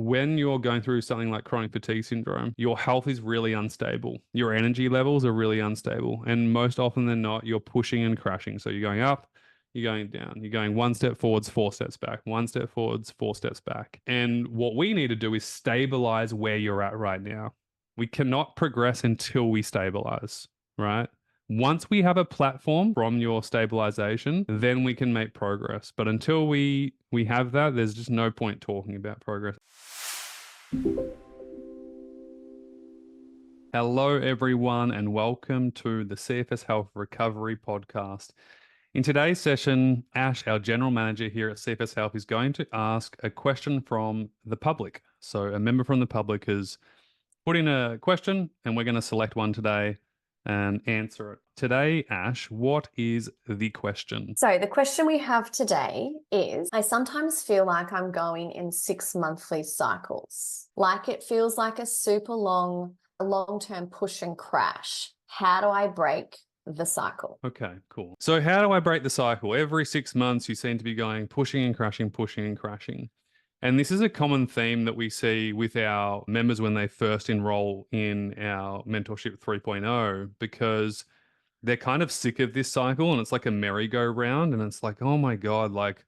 when you're going through something like chronic fatigue syndrome, your health is really unstable. Your energy levels are really unstable. And most often than not, you're pushing and crashing. So you're going up, you're going down, you're going one step forwards, four steps back, one step forwards, four steps back. And what we need to do is stabilize where you're at right now. We cannot progress until we stabilize, right? Once we have a platform from your stabilization, then we can make progress. But until we have that, there's just no point talking about progress. Hello, everyone, and welcome to the CFS Health Recovery podcast. In today's session, Ash, our general manager here at CFS Health, is going to ask a question from the public. So a member from the public has put in a question, and we're going to select one today and answer it. Today, Ash, what is the question? So the question we have today is, I sometimes feel like I'm going in 6 monthly cycles. Like it feels like a super long-term push and crash. How do I break the cycle? Okay, cool. So how do I break the cycle? Every 6 months, you seem to be going pushing and crashing, pushing and crashing. And this is a common theme that we see with our members when they first enroll in our Mentorship 3.0, because they're kind of sick of this cycle and it's like a merry-go-round and it's like, oh my God, like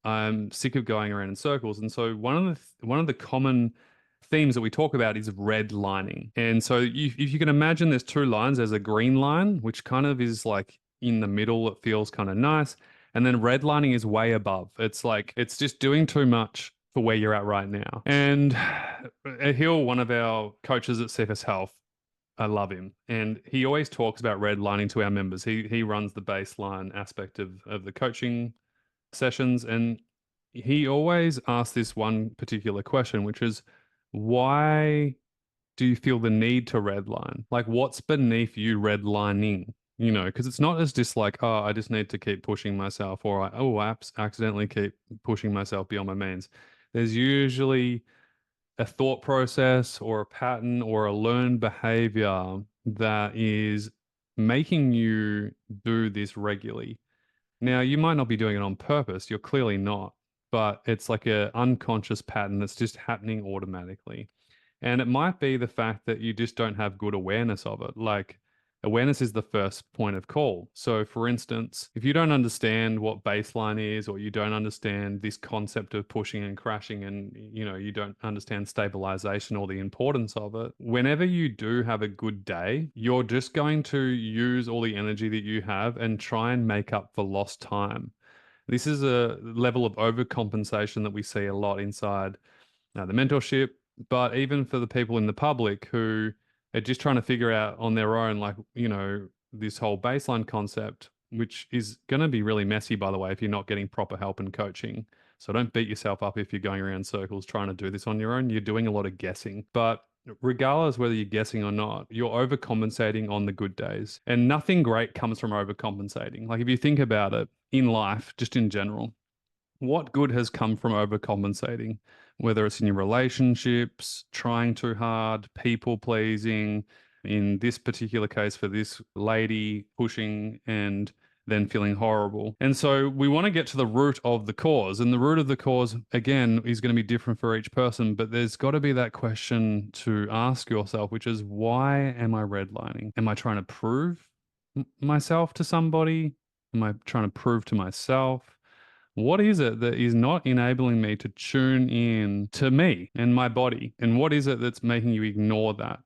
I'm sick of going around in circles. And so one of the common themes that we talk about is redlining. And so if you can imagine there's two lines, there's a green line, which kind of is like in the middle, it feels kind of nice. And then redlining is way above. It's like, it's just doing too much for where you're at right now. And Hill, one of our coaches at CFS Health, I love him. And he always talks about redlining to our members. He runs the baseline aspect of the coaching sessions. And he always asks this one particular question, which is, why do you feel the need to redline? Like, what's beneath you redlining? You know, because it's not as just like, oh, I just need to keep pushing myself, or I accidentally keep pushing myself beyond my means. There's usually a thought process or a pattern or a learned behavior that is making you do this regularly. Now, you might not be doing it on purpose. You're clearly not, but it's like an unconscious pattern that's just happening automatically. And it might be the fact that you just don't have good awareness of it. Like, awareness is the first point of call. So, for instance, if you don't understand what baseline is, or you don't understand this concept of pushing and crashing, and you don't understand stabilization or the importance of it, whenever you do have a good day, you're just going to use all the energy that you have and try and make up for lost time. This is a level of overcompensation that we see a lot inside the mentorship, but even for the people in the public who are just trying to figure out on their own, like, this whole baseline concept, which is going to be really messy, by the way, if you're not getting proper help and coaching. So don't beat yourself up if you're going around circles trying to do this on your own. You're doing a lot of guessing. But regardless whether you're guessing or not, you're overcompensating on the good days. And nothing great comes from overcompensating. Like, if you think about it in life, just in general, what good has come from overcompensating? Whether it's in your relationships, trying too hard, people pleasing, in this particular case for this lady, pushing and then feeling horrible. And so we want to get to the root of the cause. And the root of the cause, again, is going to be different for each person. But there's got to be that question to ask yourself, which is, why am I redlining? Am I trying to prove myself to somebody? Am I trying to prove to myself? What is it that is not enabling me to tune in to me and my body? And what is it that's making you ignore that?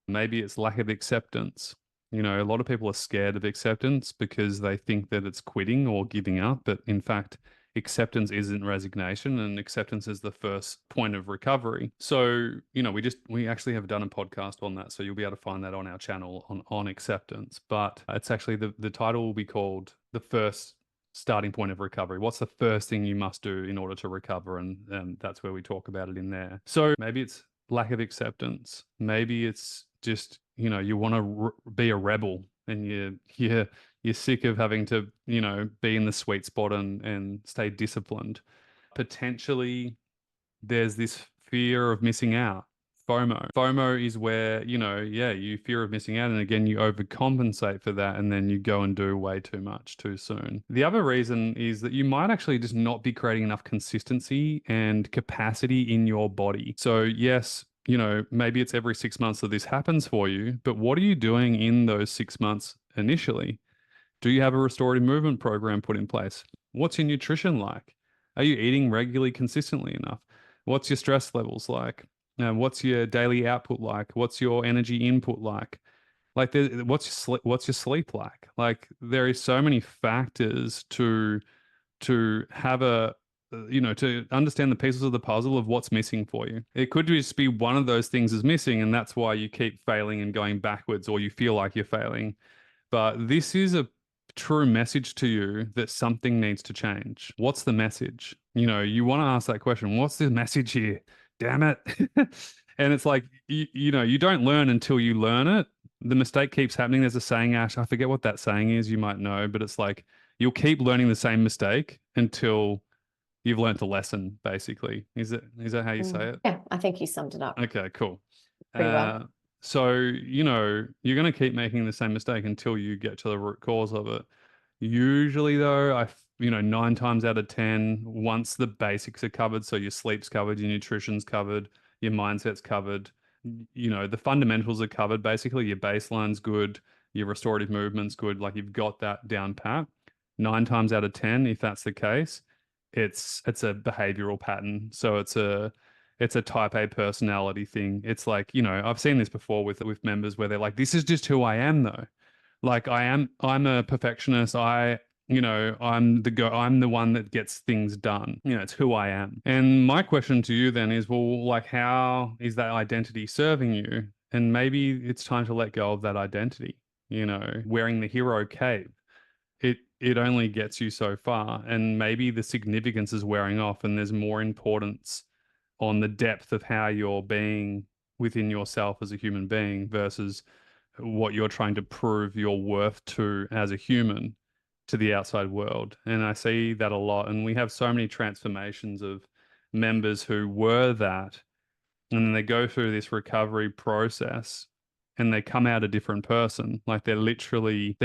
Maybe it's lack of acceptance. A lot of people are scared of acceptance because they think that it's quitting or giving up. But in fact, acceptance isn't resignation, and acceptance is the first point of recovery. So, we actually have done a podcast on that. So you'll be able to find that on our channel on acceptance. But it's actually the title will be called The First Starting Point of Recovery. What's the first thing you must do in order to recover? And that's where we talk about it in there. So maybe it's lack of acceptance. Maybe it's just, you want to be a rebel, and you're sick of having to, be in the sweet spot and stay disciplined. Potentially there's this fear of missing out, FOMO. FOMO is where, you fear of missing out. And again, you overcompensate for that. And then you go and do way too much too soon. The other reason is that you might actually just not be creating enough consistency and capacity in your body. So, yes, maybe it's every 6 months that this happens for you, but what are you doing in those 6 months initially? Do you have a restorative movement program put in place? What's your nutrition like? Are you eating regularly, consistently enough? What's your stress levels like? What's your daily output like? What's your energy input like? Like, what's your sleep like? Like, there is so many factors to have to understand the pieces of the puzzle of what's missing for you. It could just be one of those things is missing, and that's why you keep failing and going backwards, or you feel like you're failing. But this is a true message to you that something needs to change. What's the message? You want to ask that question. What's the message here? Damn it. And it's like, you don't learn until you learn it. The mistake keeps happening. There's a saying, Ash, I forget what that saying is. You might know, but it's like, you'll keep learning the same mistake until you've learned the lesson, basically. Is that how you say it? Yeah, I think you summed it up Okay, cool. pretty well. So, you're going to keep making the same mistake until you get to the root cause of it. Usually, though, 9 times out of 10, once the basics are covered, so your sleep's covered, your nutrition's covered, your mindset's covered, the fundamentals are covered. Basically, your baseline's good, your restorative movement's good. Like, you've got that down pat. 9 times out of 10, if that's the case, it's a behavioral pattern. So it's a type A personality thing. It's like, I've seen this before with members where they're like, this is just who I am though. Like I'm a perfectionist. I'm the one that gets things done. It's who I am. And my question to you then is, well, like, how is that identity serving you? And maybe it's time to let go of that identity, wearing the hero cape. It only gets you so far. And maybe the significance is wearing off and there's more importance on the depth of how you're being within yourself as a human being versus what you're trying to prove your worth to as a human to the outside world. And I see that a lot. And we have so many transformations of members who were that, and then they go through this recovery process and they come out a different person. Like they're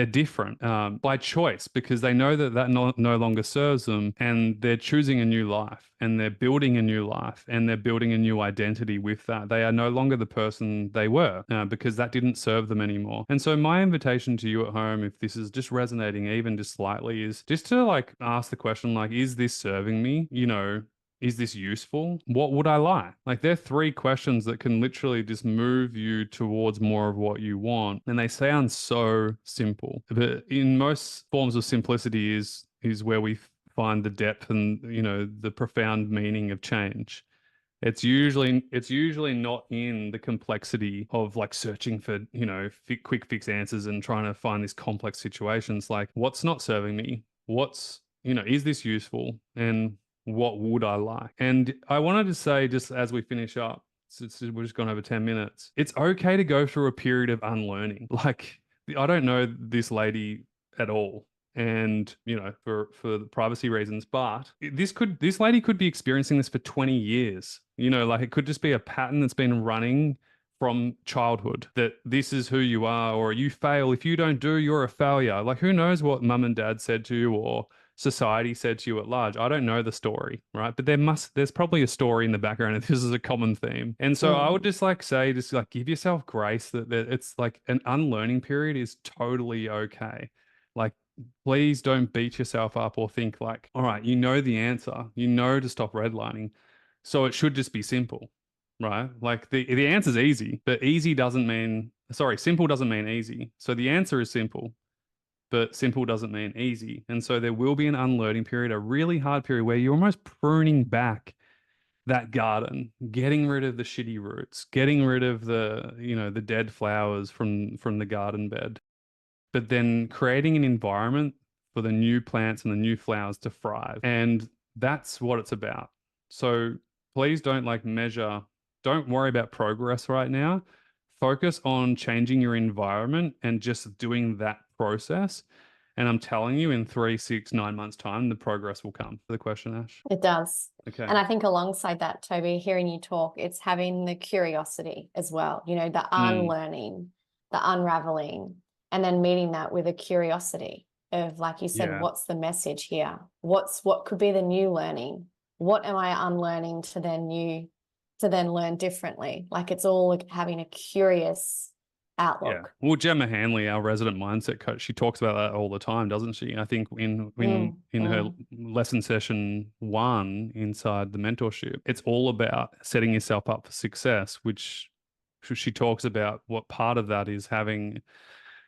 different by choice because they know that no longer serves them, and they're choosing a new life and they're building a new life and they're building a new identity with that. They are no longer the person they were because that didn't serve them anymore. And so my invitation to you at home, if this is just resonating even just slightly, is just to like ask the question, like, is this serving me? Is this useful? What would I like? Like, there are 3 questions that can literally just move you towards more of what you want. And they sound so simple, but in most forms of simplicity is where we find the depth and, the profound meaning of change. It's usually not in the complexity of like searching for, quick fix answers and trying to find these complex situations. Like, what's not serving me? Is this useful? And what would I like? And I wanted to say, just as we finish up, we're just gone over 10 minutes. It's okay to go through a period of unlearning. Like, I don't know this lady at all. And, for the privacy reasons, but this lady could be experiencing this for 20 years. Like it could just be a pattern that's been running from childhood, that this is who you are, or you fail. If you don't do, you're a failure. Like, who knows what mum and dad said to you or society said to you at large. I don't know the story, right? But there's probably a story in the background, and this is a common theme. And so I would just like say, just like give yourself grace that it's like an unlearning period is totally okay. Like, please don't beat yourself up or think like, all right, you know the answer, to stop redlining. So it should just be simple, right? Like the answer's easy, but simple doesn't mean easy. So the answer is simple, but simple doesn't mean easy. And so there will be an unlearning period, a really hard period where you're almost pruning back that garden, getting rid of the shitty roots, getting rid of the dead flowers from the garden bed, but then creating an environment for the new plants and the new flowers to thrive. And that's what it's about. So please don't don't worry about progress right now. Focus on changing your environment and just doing that process. And I'm telling you, in 3, 6, 9 months' time, the progress will come. The question, Ash. It does. Okay. And I think alongside that, Toby, hearing you talk, it's having the curiosity as well, you know, the unlearning, the unraveling, and then meeting that with a curiosity of, like you said, what's the message here? What could be the new learning? What am I unlearning to then learn differently? Like, it's all like having a curious outlook. Yeah. Well, Gemma Hanley, our resident mindset coach, she talks about that all the time, doesn't she? I think in her lesson session 1 inside the mentorship, it's all about setting yourself up for success, which she talks about what part of that is having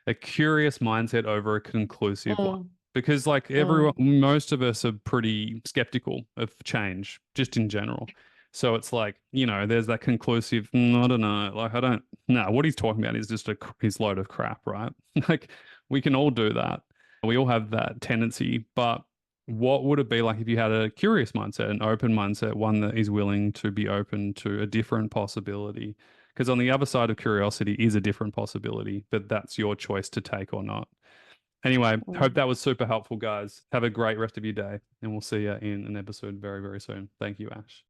a curious mindset over a conclusive one. Because like everyone, most of us are pretty skeptical of change just in general. So it's like, you know, there's that conclusive, I don't know, like what he's talking about is just his load of crap, right? Like we can all do that. We all have that tendency, but what would it be like if you had a curious mindset, an open mindset, one that is willing to be open to a different possibility? Because on the other side of curiosity is a different possibility, but that's your choice to take or not. Anyway, hope that was super helpful, guys. Have a great rest of your day, and we'll see you in an episode very, very soon. Thank you, Ash.